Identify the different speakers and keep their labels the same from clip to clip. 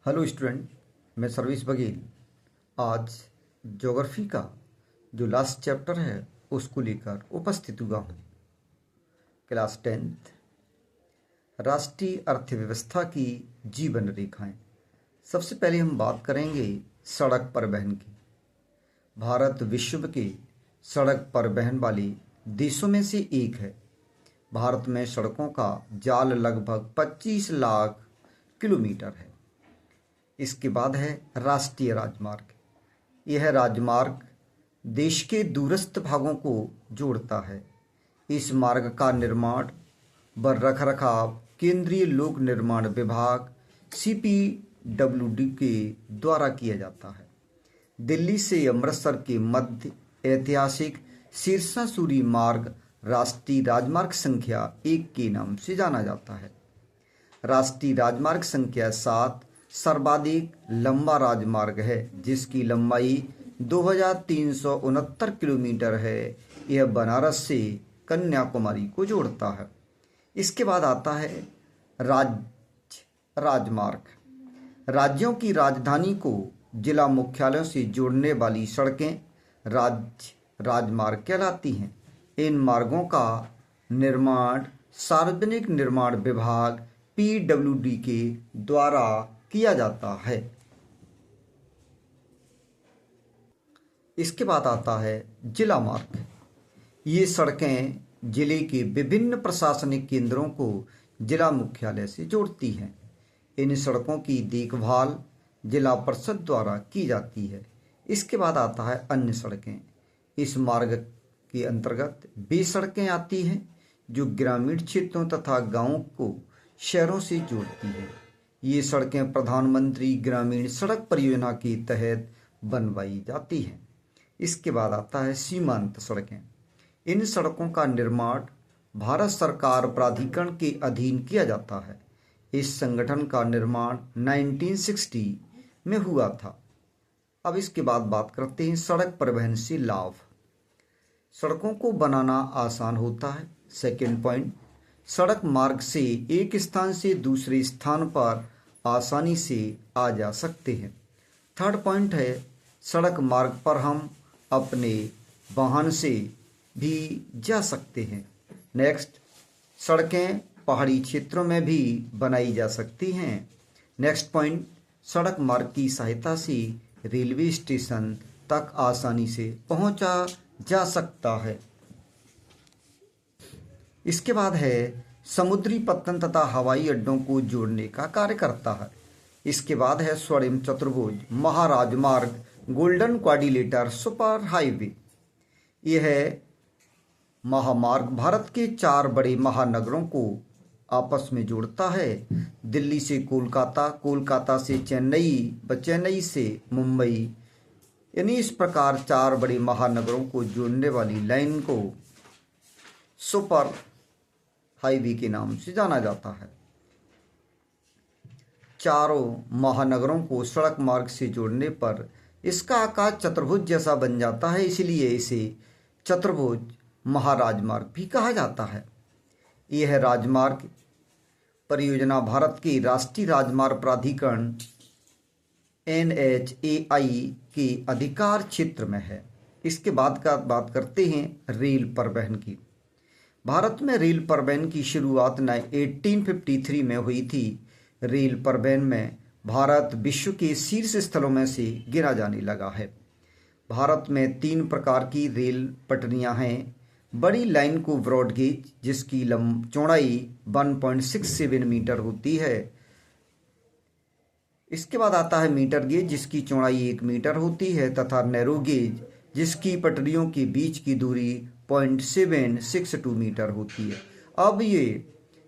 Speaker 1: Hello student, मैं service Baghel. आज geography का जो लास्ट चैप्टर है उसको लेकर उपस्थित हुआ हूँ। क्लास 10th, राष्ट्रीय अर्थव्यवस्था की जीवन रेखाएं। सबसे पहले हम बात करेंगे सड़क परिवहन की। भारत विश्व के सड़क परिवहन वाले देशों में से एक है। भारत में सड़कों का जाल लगभग 25 लाख किलोमीटर है। इसके बाद है राष्ट्रीय राजमार्ग। यह राजमार्ग देश के दूरस्थ भागों को जोड़ता है। इस मार्ग का निर्माण व रखरखाव केंद्रीय लोक निर्माण विभाग CPWD के द्वारा किया जाता है। दिल्ली से अमृतसर के मध्य ऐतिहासिक सिरसा सूरी मार्ग राष्ट्रीय राजमार्ग संख्या 1 के नाम से जाना जाता है। राष्ट्रीय राजमार्ग संख्या 7 सर्वाधिक लंबा राजमार्ग है, जिसकी लंबाई 2369 किलोमीटर है। यह बनारस से कन्याकुमारी को जोड़ता है। इसके बाद आता है राजमार्ग। राज्यों की राजधानी को जिला मुख्यालयों से जोड़ने वाली सड़कें राजमार्ग कहलाती हैं। इन मार्गों का निर्माण सार्वजनिक निर्माण विभाग PWD के द्वारा किया जाता है। इसके बाद आता है जिला मार्ग। ये सड़कें जिले के विभिन्न प्रशासनिक केंद्रों को जिला मुख्यालय से जोड़ती हैं। इन सड़कों की देखभाल जिला परिषद द्वारा की जाती है। इसके बाद आता है अन्य सड़कें। इस मार्ग के अंतर्गत वे सड़कें आती हैं जो ग्रामीण क्षेत्रों तथा गांवों को शहरों से जोड़ती हैं। ये सड़कें प्रधानमंत्री ग्रामीण सड़क परियोजना के तहत बनवाई जाती हैं। इसके बाद आता है सीमांत सड़कें। इन सड़कों का निर्माण भारत सरकार प्राधिकरण के अधीन किया जाता है। इस संगठन का निर्माण 1960 में हुआ था। अब इसके बाद बात करते हैं सड़क परिवहन से लाभ। सड़कों को बनाना आसान होता है। सेकेंड पॉइंट, सड़क मार्ग से एक स्थान से दूसरे स्थान पर आसानी से आ जा सकते हैं। थर्ड पॉइंट है, सड़क मार्ग पर हम अपने वाहन से भी जा सकते हैं। नेक्स्ट, सड़कें पहाड़ी क्षेत्रों में भी बनाई जा सकती हैं। नेक्स्ट पॉइंट, सड़क मार्ग की सहायता से रेलवे स्टेशन तक आसानी से पहुंचा जा सकता है। इसके बाद है समुद्री पत्तन तथा हवाई अड्डों को जोड़ने का कार्य करता है। इसके बाद है स्वर्णिम चतुर्भुज महाराजमार्ग गोल्डन क्वाड्रिलेटरल सुपर हाईवे। यह महामार्ग भारत के 4 बड़े महानगरों को आपस में जोड़ता है। दिल्ली से कोलकाता, कोलकाता से चेन्नई व चेन्नई से मुंबई, यानी इस प्रकार 4 बड़े महानगरों को जोड़ने वाली लाइन को सुपर हाईवे के नाम से जाना जाता है। चारों महानगरों को सड़क मार्ग से जोड़ने पर इसका आकार चतुर्भुज जैसा बन जाता है, इसलिए इसे चतुर्भुज महाराजमार्ग भी कहा जाता है। यह राजमार्ग परियोजना भारत के राष्ट्रीय राजमार्ग प्राधिकरण NHAI के अधिकार क्षेत्र में है। इसके बाद बात करते हैं रेल परिवहन की। भारत में रेल परिवहन की शुरुआत 1853 में हुई थी। रेल परिवहन में भारत विश्व के शीर्ष स्थलों में से गिना जाने लगा है। भारत में 3 प्रकार की रेल पटरियां हैं। बड़ी लाइन को ब्रॉड गेज, जिसकी चौड़ाई 1.67 मीटर होती है। इसके बाद आता है मीटर गेज, जिसकी चौड़ाई 1 मीटर होती है, तथा नैरो गेज, जिसकी पटरियों के बीच की दूरी 0.762 मीटर होती है। अब ये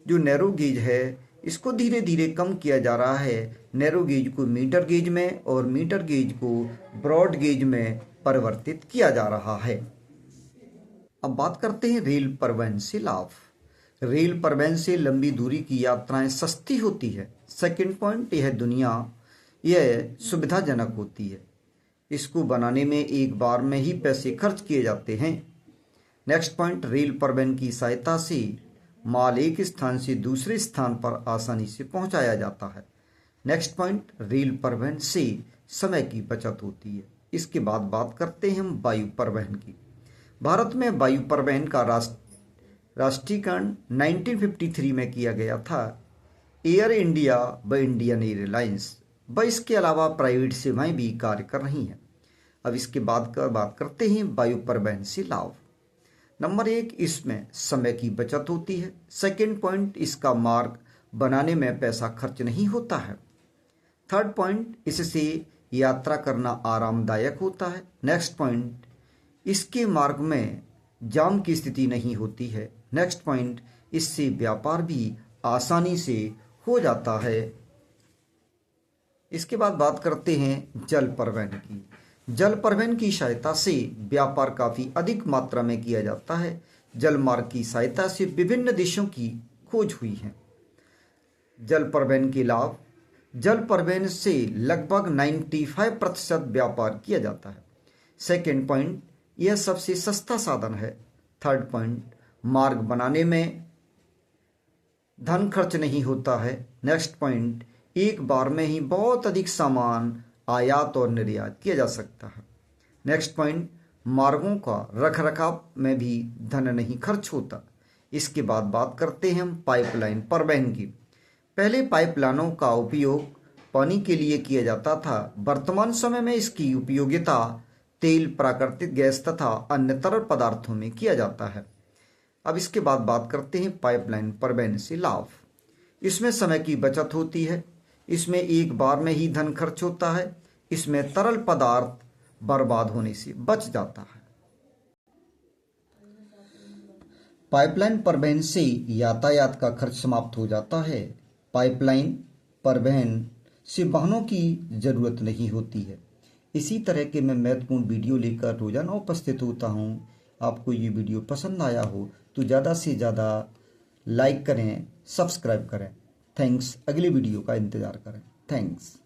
Speaker 1: जो नैरो गेज है इसको धीरे धीरे कम किया जा रहा है। नैरो गेज को मीटर गेज में और मीटर गेज को ब्रॉड गेज में परिवर्तित किया जा रहा है। अब बात करते हैं रेल परिवहन से लाभ। रेल परिवहन से लंबी दूरी की यात्राएं सस्ती होती है। सेकंड पॉइंट, यह सुविधाजनक होती है। इसको बनाने में एक बार में ही पैसे खर्च किए जाते हैं। नेक्स्ट पॉइंट, रेल परिवहन की सहायता से माल एक स्थान से दूसरे स्थान पर आसानी से पहुंचाया जाता है। नेक्स्ट पॉइंट, रेल परिवहन से समय की बचत होती है। इसके बाद बात करते हैं हम वायु परिवहन की। भारत में वायु परिवहन का राष्ट्रीयकरण 1953 में किया गया था। एयर इंडिया व इंडियन एयरलाइंस व इसके अलावा प्राइवेट सेवाएं भी कार्य कर रही हैं। अब इसके बाद बात करते हैं वायु परिवहन से लाभ। नंबर 1, इसमें समय की बचत होती है। सेकेंड पॉइंट, इसका मार्ग बनाने में पैसा खर्च नहीं होता है। थर्ड पॉइंट, इससे यात्रा करना आरामदायक होता है। नेक्स्ट पॉइंट, इसके मार्ग में जाम की स्थिति नहीं होती है। नेक्स्ट पॉइंट, इससे व्यापार भी आसानी से हो जाता है। इसके बाद बात करते हैं जल परिवहन की। जल परिवहन की सहायता से व्यापार काफी अधिक मात्रा में किया जाता है। जल मार्ग की सहायता से विभिन्न देशों की खोज हुई है। जल परिवहन के लाभ, जल परिवहन से लगभग 95% व्यापार किया जाता है। सेकेंड पॉइंट, यह सबसे सस्ता साधन है। थर्ड पॉइंट, मार्ग बनाने में धन खर्च नहीं होता है। नेक्स्ट पॉइंट, एक बार में ही बहुत अधिक सामान आयात और निर्यात किया जा सकता है। नेक्स्ट पॉइंट, मार्गों का रखरखाव में भी धन नहीं खर्च होता। इसके बाद बात करते हैं हम पाइपलाइन परिवहन की। पहले पाइपलाइनों का उपयोग पानी के लिए किया जाता था। वर्तमान समय में इसकी उपयोगिता तेल, प्राकृतिक गैस तथा अन्य तरल पदार्थों में किया जाता है। अब इसके बाद बात करते हैं पाइपलाइन परिवहन से लाभ। इसमें समय की बचत होती है। इसमें एक बार में ही धन खर्च होता है। इसमें तरल पदार्थ बर्बाद होने से बच जाता है। पाइपलाइन परिवहन से यातायात का खर्च समाप्त हो जाता है। पाइपलाइन परिवहन से वाहनों की जरूरत नहीं होती है। इसी तरह के मैं महत्वपूर्ण वीडियो लेकर रोजाना उपस्थित होता हूँ। आपको ये वीडियो पसंद आया हो तो ज़्यादा से ज़्यादा लाइक करें, सब्सक्राइब करें। थैंक्स। अगले वीडियो का इंतज़ार करें। थैंक्स।